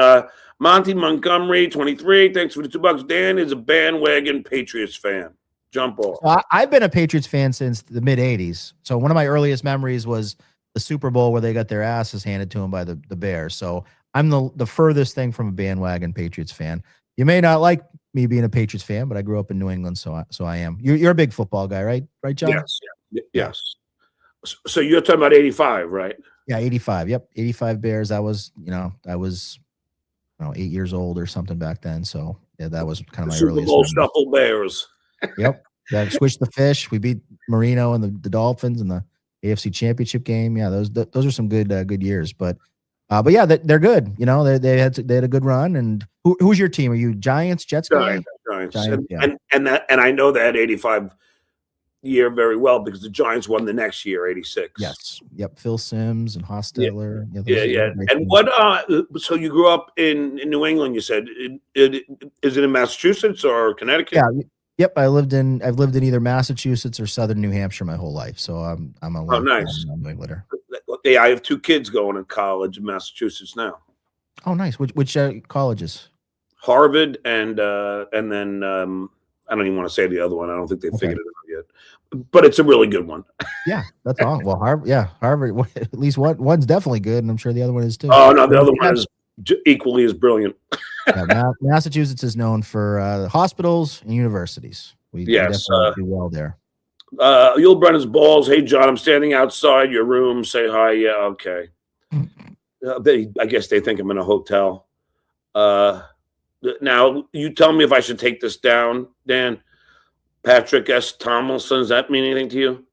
A: Monty Montgomery, 23, thanks for the $2. Dan is a bandwagon Patriots fan. Jump off.
B: So I've been a Patriots fan since the mid 80s. So one of my earliest memories was the Super Bowl where they got their asses handed to them by the Bears. So I'm the furthest thing from a bandwagon Patriots fan. You may not like me being a Patriots fan, but I grew up in New England, so I am. You're a big football guy, right? Right, John?
A: Yes. Yes. So you're talking about 85, right?
B: Yeah, 85. Yep, 85 Bears. I was 8 years old or something back then. So yeah, that was kind of my
A: Super Bowl shuffle Bears.
B: Yep. That Swish the Fish. We beat Marino and the Dolphins in the AFC Championship game. Yeah, those are some good years. But yeah, they're good. They had a good run. And who's your team? Are you Giants, Jets guy?
A: Giants. And I know that 85 year very well because the Giants won the next year, 86.
B: Yes. Yep. Phil Simms and Hostetler.
A: Yeah. And what? So you grew up in New England? You said is it in Massachusetts or Connecticut?
B: Yeah. Yep. I've lived in either Massachusetts or Southern New Hampshire my whole life. So I'm a
A: nice
B: New Englander.
A: Yeah, I have 2 kids going to college in Massachusetts now.
B: Oh, nice. Which colleges?
A: Harvard and then I don't even want to say the other one. I don't think they figured it out yet, but it's a really good one.
B: Yeah, that's all. Well, Harvard. At least one's definitely good, and I'm sure the other one is too.
A: Oh no, the other one is equally as brilliant.
B: Yeah, Massachusetts is known for hospitals and universities. We definitely do well there.
A: You'll burn his balls. Hey, John, I'm standing outside your room. Say hi. Yeah, okay. I guess they think I'm in a hotel. Uh, Now, you tell me if I should take this down, Dan. Patrick S. Tomlinson. Does that mean anything to you?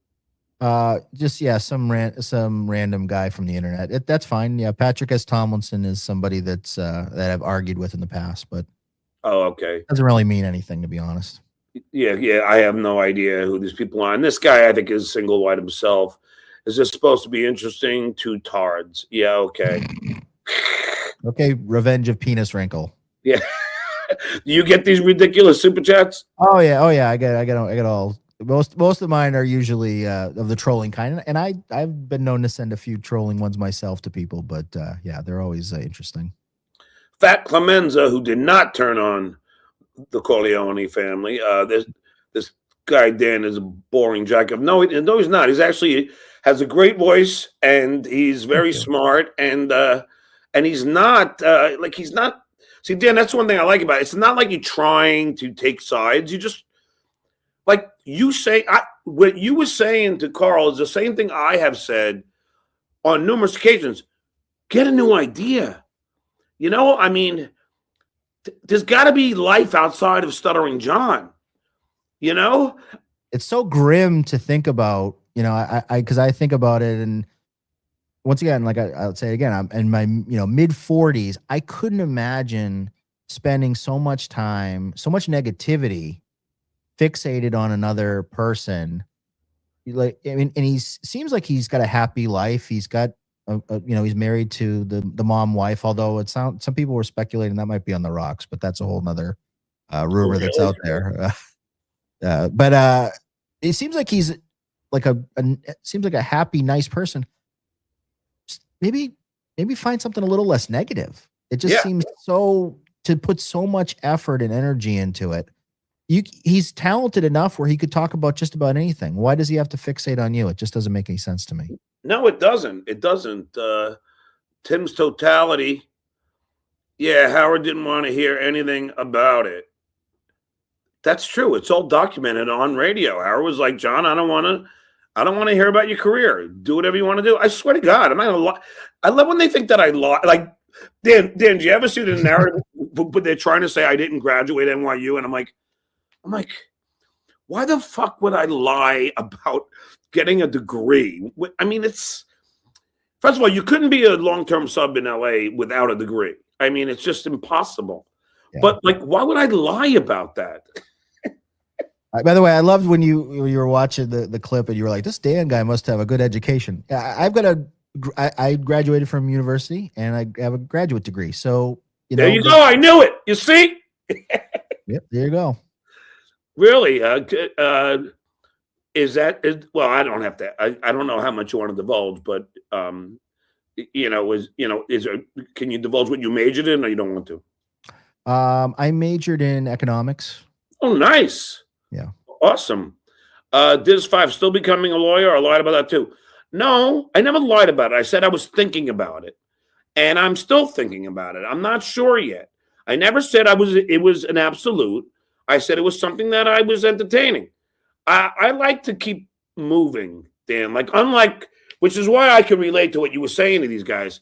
B: Just yeah, some random guy from the internet. That's fine. Yeah, Patrick S. Tomlinson is somebody that I've argued with in the past, but
A: Oh, okay.
B: doesn't really mean anything, to be honest.
A: Yeah. I have no idea who these people are. And this guy, I think, is single white himself. Is this supposed to be interesting? Two tards. Yeah, okay.
B: Okay, Revenge of Penis Wrinkle.
A: Yeah. Do you get these ridiculous super chats?
B: Oh yeah. I get all. Most of mine are usually of the trolling kind, and I've been known to send a few trolling ones myself to people, but yeah, they're always interesting.
A: Fat Clemenza, who did not turn on the Corleone family. This guy Dan is a boring jacket. No, he's not. He's actually has a great voice, and he's very smart, and he's not he's not. See, Dan, that's one thing I like about it. It's not like you're trying to take sides. You just like you say. What you were saying to Carl is the same thing I have said on numerous occasions. Get a new idea. I mean, there's got to be life outside of Stuttering John.
B: It's so grim to think about. Because I think about it, and once again, like I'll say again, I'm in my mid 40s. I couldn't imagine spending so much time, so much negativity, fixated on another person. Like, I mean, and seems like he's got a happy life. He's got he's married to the mom wife. Although some people were speculating that might be on the rocks, but that's a whole nother rumor that's out there. But it seems like he's like seems like a happy, nice person. Maybe find something a little less negative. It just seems so to put so much effort and energy into it. He's talented enough where he could talk about just about anything. Why does he have to fixate on you? It just doesn't make any sense to me.
A: No, it doesn't. It doesn't. Tim's totality. Yeah, Howard didn't want to hear anything about it. That's true. It's all documented on radio. Howard was like, John, I don't want to hear about your career. Do whatever you want to do. I swear to God, I'm not gonna lie. I love when they think that I lie. Like, Dan, do you ever see the narrative? But they're trying to say I didn't graduate NYU, and I'm like, why the fuck would I lie about getting a degree? I mean, first of all, you couldn't be a long-term sub in LA without a degree. I mean, it's just impossible. Yeah. But like, why would I lie about that?
B: By the way, I loved when you were watching the clip and you were like, this Dan guy must have a good education. I graduated from university and I have a graduate degree. So,
A: there you go. I knew it. You see?
B: Yep. There you go.
A: Really? Is that well, I don't have to. I don't know how much you want to divulge, but can you divulge what you majored in, or you don't want to?
B: I majored in economics.
A: Oh, nice.
B: Yeah.
A: Awesome. Diz 5, still becoming a lawyer? I lied about that too. No, I never lied about it. I said I was thinking about it, and I'm still thinking about it. I'm not sure yet. I never said it was an absolute. I said it was something that I was entertaining. I like to keep moving, Dan. Which is why I can relate to what you were saying to these guys.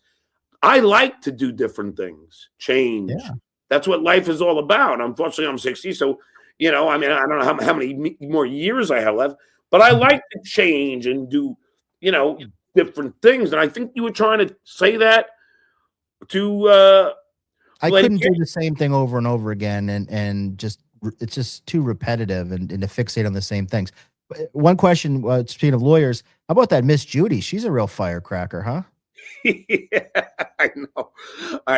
A: I like to do different things, change.
B: Yeah.
A: That's what life is all about. Unfortunately, I'm 60, so I mean, I don't know how many more years I have left, but I like to change and do, different things. And I think you were trying to say that to.
B: I couldn't do the same thing over and over again, and just it's just too repetitive and to fixate on the same things. But one question, speaking of lawyers, how about that Miss Judy? She's a real firecracker, huh?
A: Yeah, I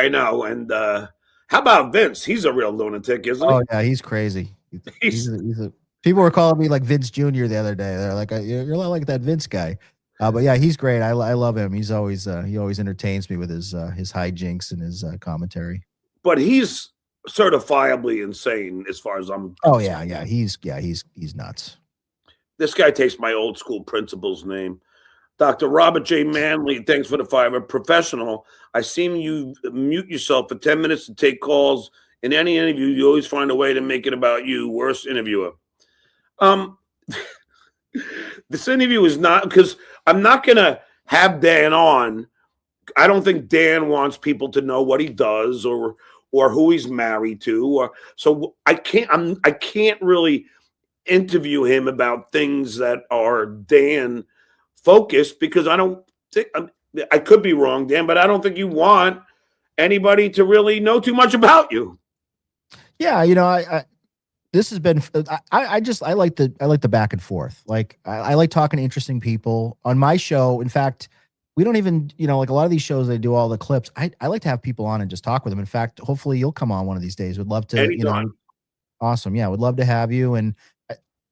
A: know. And how about Vince? He's a real lunatic, isn't he?
B: Oh yeah, he's crazy. People were calling me like Vince Jr. the other day. They're like, you're a lot like that Vince guy. But yeah, he's great. I love him. He's always he always entertains me with his hijinks and his commentary.
A: But he's certifiably insane as far as I'm
B: concerned. He's nuts.
A: This guy takes my old school principal's name. Dr. Robert J. Manley, thanks for the $5. A professional. I seen you mute yourself for 10 minutes to take calls. In any interview, you always find a way to make it about you. Worst interviewer. This interview is not because I'm not going to have Dan on. I don't think Dan wants people to know what he does or who he's married to. So I can't really interview him about things that are Dan focused because I don't think I could be wrong, Dan, but I don't think you want anybody to really know too much about you.
B: Yeah, I this has been I like the back and forth. Like I like talking to interesting people on my show. In fact, we don't even, like a lot of these shows, they do all the clips. I like to have people on and just talk with them. In fact, hopefully you'll come on one of these days. Would love to,
A: Anytime.
B: awesome. Yeah, would love to have you. And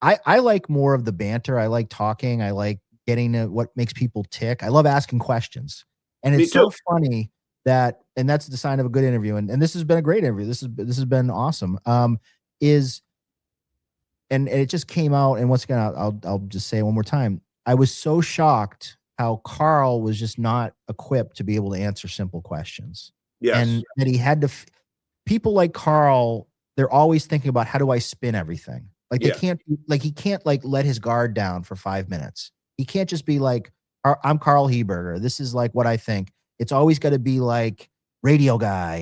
B: I like more of the banter. I like talking. I like getting to what makes people tick. I love asking questions. And
A: Me
B: it's so
A: too.
B: funny and that's the sign of a good interview. And this has been a great interview. This has been awesome. And it just came out. And once again, I'll just say it one more time. I was so shocked how Carl was just not equipped to be able to answer simple questions.
A: Yes.
B: And that he had to, people like Carl, they're always thinking about how do I spin everything? Like they can't, like he can't like let his guard down for 5 minutes. He can't just be like, I'm Carl Heberger. This is like what I think. It's always got to be like radio guy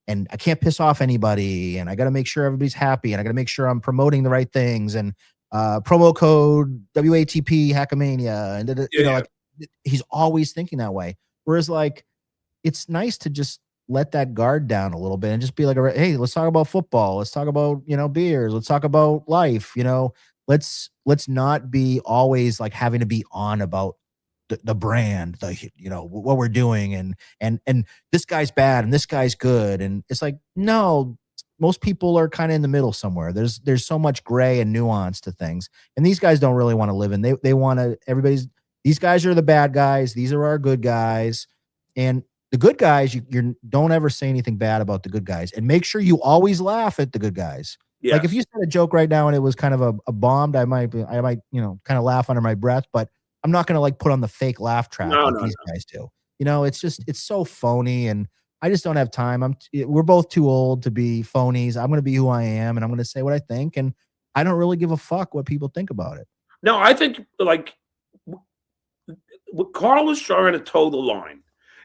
B: and I can't piss off anybody and I got to make sure everybody's happy and I got to make sure I'm promoting the right things and promo code WATP Hackamania and like he's always thinking that way. Whereas like it's nice to just let that guard down a little bit and just be like, hey, let's talk about football. Let's talk about, beers. Let's talk about life. Let's not be always like having to be on about the brand, what we're doing and this guy's bad and this guy's good. And it's like, no, most people are kind of in the middle somewhere. There's so much gray and nuance to things. And these guys don't really want to live in, they want to, these guys are the bad guys. These are our good guys. And the good guys, you don't ever say anything bad about the good guys and make sure you always laugh at the good guys. Yes. Like if you said a joke right now and it was kind of a bombed, I might, kind of laugh under my breath, but I'm not going to like put on the fake laugh track these guys do. It's so phony and I just don't have time. We're both too old to be phonies. I'm going to be who I am and I'm going to say what I think. And I don't really give a fuck what people think about it.
A: No, I think like what Carl was trying to toe the line.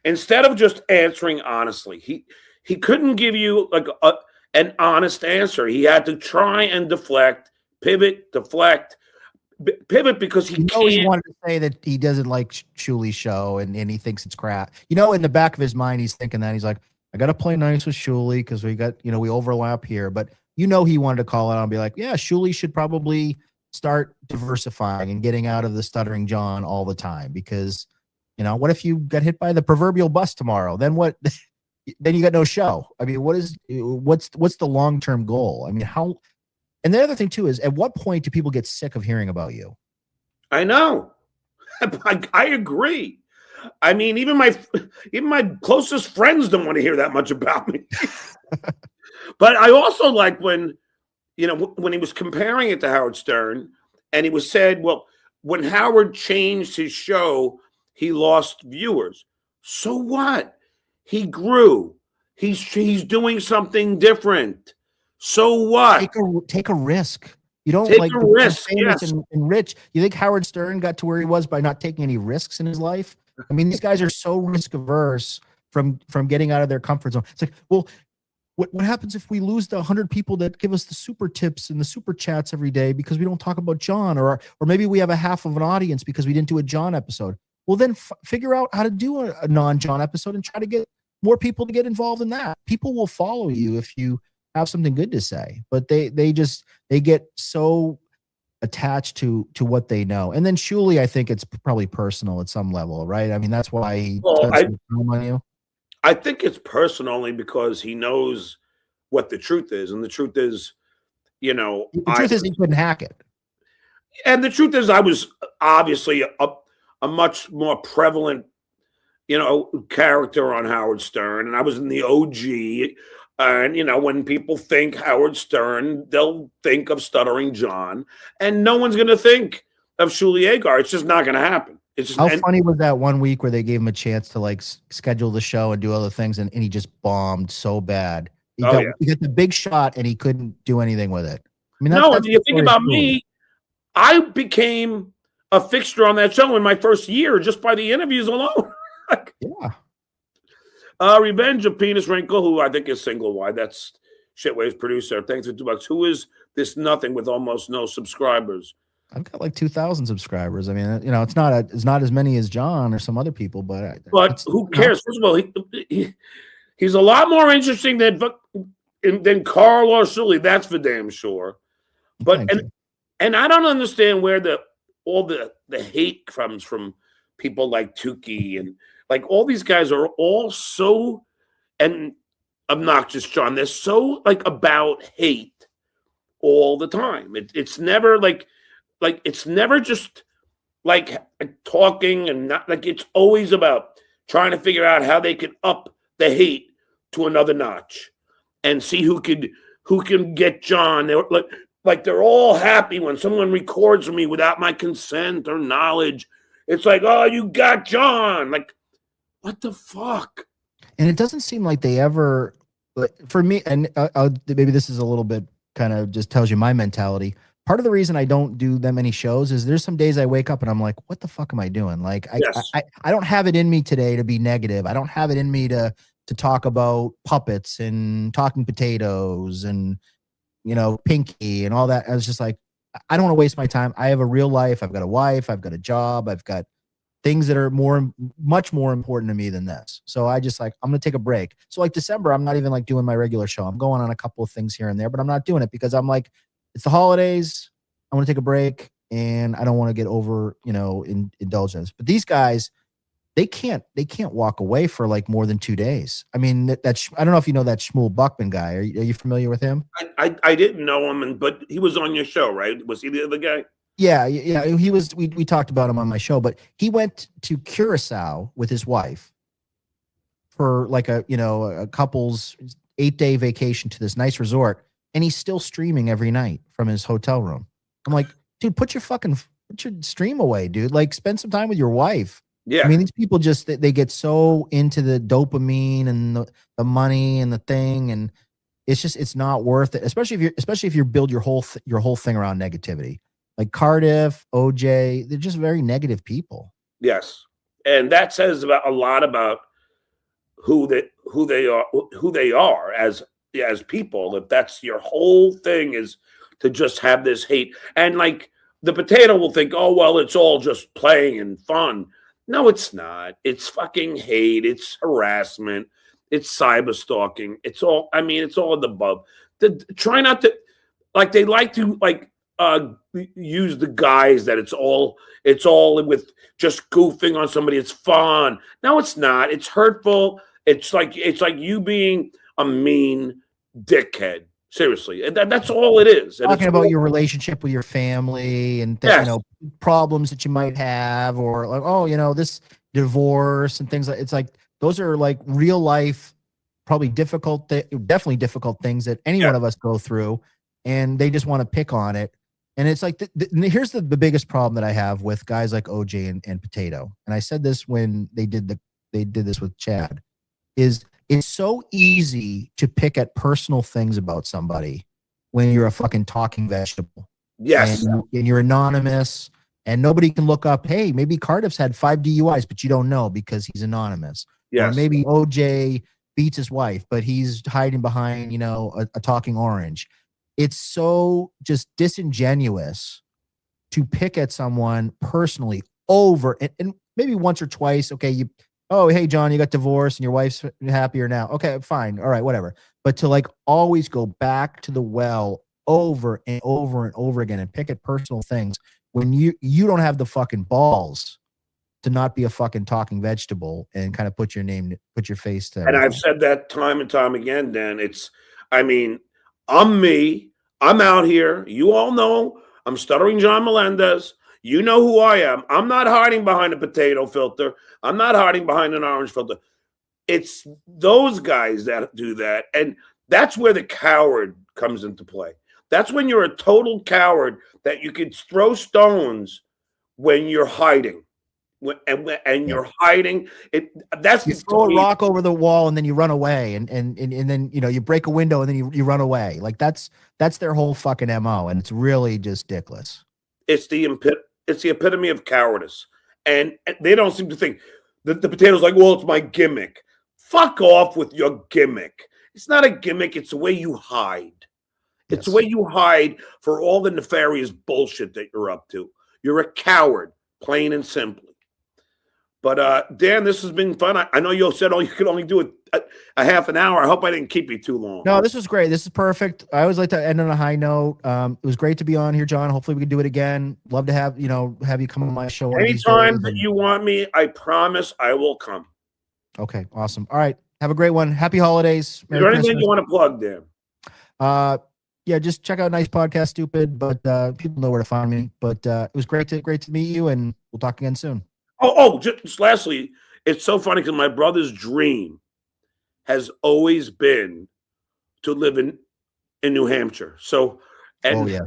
A: Instead of just answering honestly, he couldn't give you like an honest answer. He had to try and deflect, pivot because he can't.
B: He wanted to say that he doesn't like Shuli's show and he thinks it's crap. In the back of his mind, he's thinking that he's like, I got to play nice with Shuli because we got, we overlap here. But he wanted to call it out and be like, yeah, Shuli should probably start diversifying and getting out of the Stuttering John all the time because, what if you got hit by the proverbial bus tomorrow? Then what? Then you got no show. I mean, what's the long-term goal? I mean, how? And the other thing too is, at what point do people get sick of hearing about you?
A: I know. I agree. I mean, even my closest friends don't want to hear that much about me. But I also like when he was comparing it to Howard Stern, and he was said, well, when Howard changed his show, he lost viewers. So what? He grew. He's doing something different. So what?
B: Take a risk. You don't
A: take
B: like
A: a risk. Yes.
B: And rich. You think Howard Stern got to where he was by not taking any risks in his life? I mean, these guys are so risk averse from getting out of their comfort zone. It's like, well, what happens if we lose the 100 people that give us the super tips and the super chats every day because we don't talk about John, or maybe we have a half of an audience because we didn't do a John episode. Well, then figure out how to do a non-John episode and try to get more people to get involved in that. People will follow you if you have something good to say, but they get so attached to what they know. And then Shuli, I think it's probably personal at some level, right? I mean, that's why he spent some time on you.
A: I think it's personal only because he knows what the truth is, and the truth is,
B: the truth is he couldn't hack it.
A: And the truth is, I was obviously a much more prevalent, character on Howard Stern, and I was in the OG. And, when people think Howard Stern, they'll think of Stuttering John, and no one's going to think of Shuli Egar. It's just not going to happen. It's just,
B: how funny was that one week where they gave him a chance to like schedule the show and do other things, and he just bombed so bad. He got the big shot, and he couldn't do anything with it. I mean,
A: if you think about me, I became a fixture on that show in my first year just by the interviews alone.
B: Yeah.
A: Revenge of Penis Wrinkle, who I think is single wide. That's Shitwave's producer. Thanks for $2. Who is this nothing with almost no subscribers?
B: I've got like 2,000 subscribers. I mean, you know, it's not as many as John or some other people, but
A: who cares? First of all, he's a lot more interesting than Carl or Sully. That's for damn sure. But and I don't understand where all the hate comes from people like Tukey and like all these guys are all so and obnoxious, John. They're so like about hate all the time. It's never like it's never just like talking and not like it's always about trying to figure out how they can up the hate to another notch and see who can get John. They're like they're all happy when someone records me without my consent or knowledge. It's like, oh, you got John. Like, what the fuck?
B: And it doesn't seem like they ever, for me, and maybe this is a little bit kind of just tells you my mentality. Part of the reason I don't do that many shows is there's some days I wake up and I'm like, what the fuck am I doing? Like, I don't have it in me today to be negative. I don't have it in me to talk about puppets and talking potatoes and, you know, Pinky and all that. I was just like, I don't want to waste my time. I have a real life. I've got a wife. I've got a job. I've got things that are much more important to me than this. So I just like, I'm going to take a break. So like December, I'm not even like doing my regular show. I'm going on a couple of things here and there, but I'm not doing it because I'm like, it's the holidays. I want to take a break and I don't want to get over, you know, indulgence. But these guys, they can't walk away for like more than 2 days. I mean, I don't know if you know that Shmuel Buckman guy. Are you familiar with him?
A: I didn't know him, but he was on your show, right? Was he the other guy?
B: Yeah. He was. We talked about him on my show, but he went to Curacao with his wife for like a couple's 8-day vacation to this nice resort, and he's still streaming every night from his hotel room. I'm like, dude, put your stream away, dude. Like, spend some time with your wife.
A: Yeah.
B: I mean, these people just, they get so into the dopamine and the money and the thing. And it's not worth it. Especially if you build your whole thing around negativity, like Cardiff, OJ, they're just very negative people.
A: Yes. And that says a lot about who they are as people. If that's your whole thing is to just have this hate. And like the potato will think, oh, well, it's all just playing and fun. No, it's not. It's fucking hate. It's harassment. It's cyber stalking. It's all of the above. Try not to, like, they like to use the guise that it's all with just goofing on somebody. It's fun. No, it's not. It's hurtful. It's like you being a mean dickhead. Seriously, that's all it is. And
B: talking about your relationship with your family and you know, problems that you might have, or like, oh, you know, this divorce and things like. It's like those are like real life, probably definitely difficult things that any one of us go through, and they just want to pick on it. And it's like here's the biggest problem that I have with guys like OJ and Potato. And I said this when they did this with Chad, is it's so easy to pick at personal things about somebody when you're a fucking talking vegetable.
A: Yes.
B: And you're anonymous and nobody can look up, hey, maybe Cardiff's had 5 DUIs, but you don't know because he's anonymous.
A: Yes.
B: Or maybe OJ beats his wife, but he's hiding behind, you know, a talking orange. It's so just disingenuous to pick at someone personally over and maybe once or twice. Okay, oh, hey, John, you got divorced and your wife's happier now. Okay, fine. All right, whatever. But to like always go back to the well over and over and over again and pick at personal things when you don't have the fucking balls to not be a fucking talking vegetable and kind of put your face to everything.
A: And I've said that time and time again, Dan. I'm me. I'm out here. You all know I'm Stuttering John Melendez. You know who I am. I'm not hiding behind a potato filter. I'm not hiding behind an orange filter. It's those guys that do that. And that's where the coward comes into play. That's when you're a total coward that you can throw stones when you're hiding. And you're hiding it. That's
B: you throw a rock over the wall and then you run away and then, you know, you break a window and then you run away. Like that's their whole fucking MO. And it's really just dickless.
A: It's the it's the epitome of cowardice. And they don't seem to think that the potato's like, well, it's my gimmick. Fuck off with your gimmick. It's not a gimmick. It's the way you hide. It's the way you hide for all the nefarious bullshit that you're up to. You're a coward, plain and simply. But Dan, this has been fun. I know you said you could only do a half an hour. I hope I didn't keep you too long.
B: No, this was great. This is perfect. I always like to end on a high note. It was great to be on here, John. Hopefully we can do it again. Love to have you come on my show.
A: Anytime that you want me, I promise I will come.
B: Okay, awesome. All right, have a great one. Happy holidays.
A: Is there anything you want to plug, Dan?
B: Yeah, just check out Nice Podcast, Stupid. But people know where to find me. But it was great to meet you, and we'll talk again soon.
A: Just lastly, it's so funny because my brother's dream has always been to live in New Hampshire. So,
B: yes,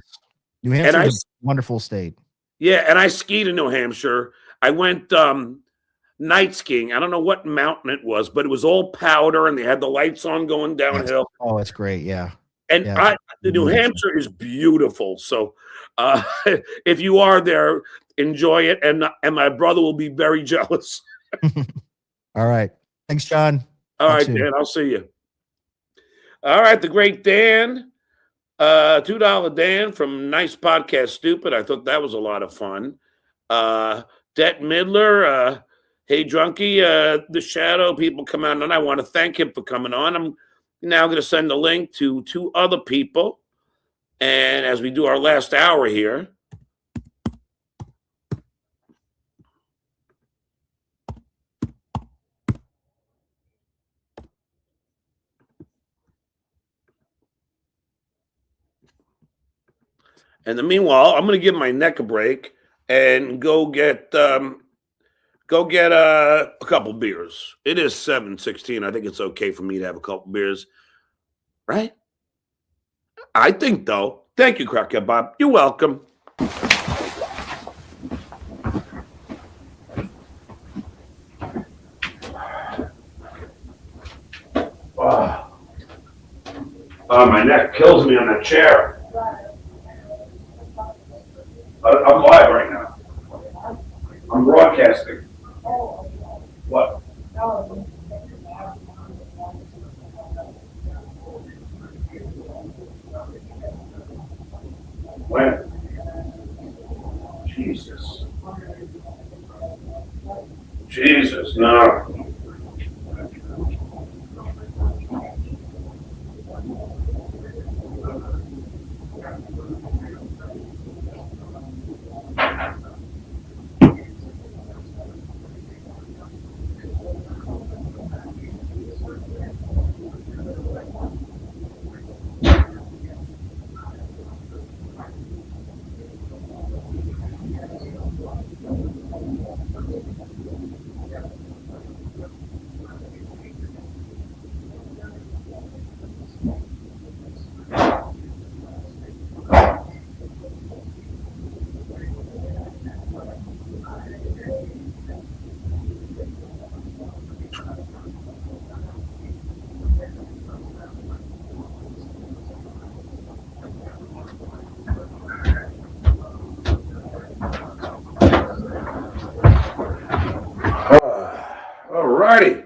B: New Hampshire is a wonderful state.
A: Yeah, and I skied in New Hampshire. I went night skiing. I don't know what mountain it was, but it was all powder, and they had the lights on going downhill.
B: It's great. Yeah.
A: And New Hampshire is beautiful. So if you are there, enjoy it. And my brother will be very jealous.
B: All right. Thanks, John.
A: All right, Dan. I'll see you. All right. The great Dan, $2 Dan from Nice Podcast Stupid. I thought that was a lot of fun. Det Midler, hey, Drunky, the Shadow people come on, and I want to thank him for coming on. I'm now going to send a link to 2 other people. And as we do our last hour here, and then meanwhile, I'm going to give my neck a break and go get a couple beers. It is 7:16. I think it's okay for me to have a couple beers, right? I think, though. Thank you, Crackhead Bob. You're welcome. Oh, my neck kills me on that chair. I'm live right now. I'm broadcasting. What? When? Jesus, no. All righty.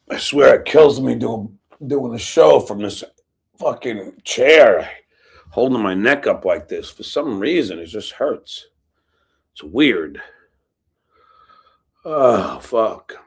A: I swear it kills me doing the show from this fucking chair, holding my neck up like this. For some reason, it just hurts. It's weird. Oh, fuck.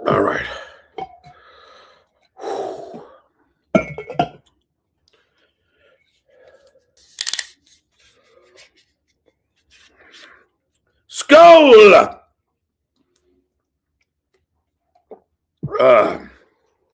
A: All right. Skål!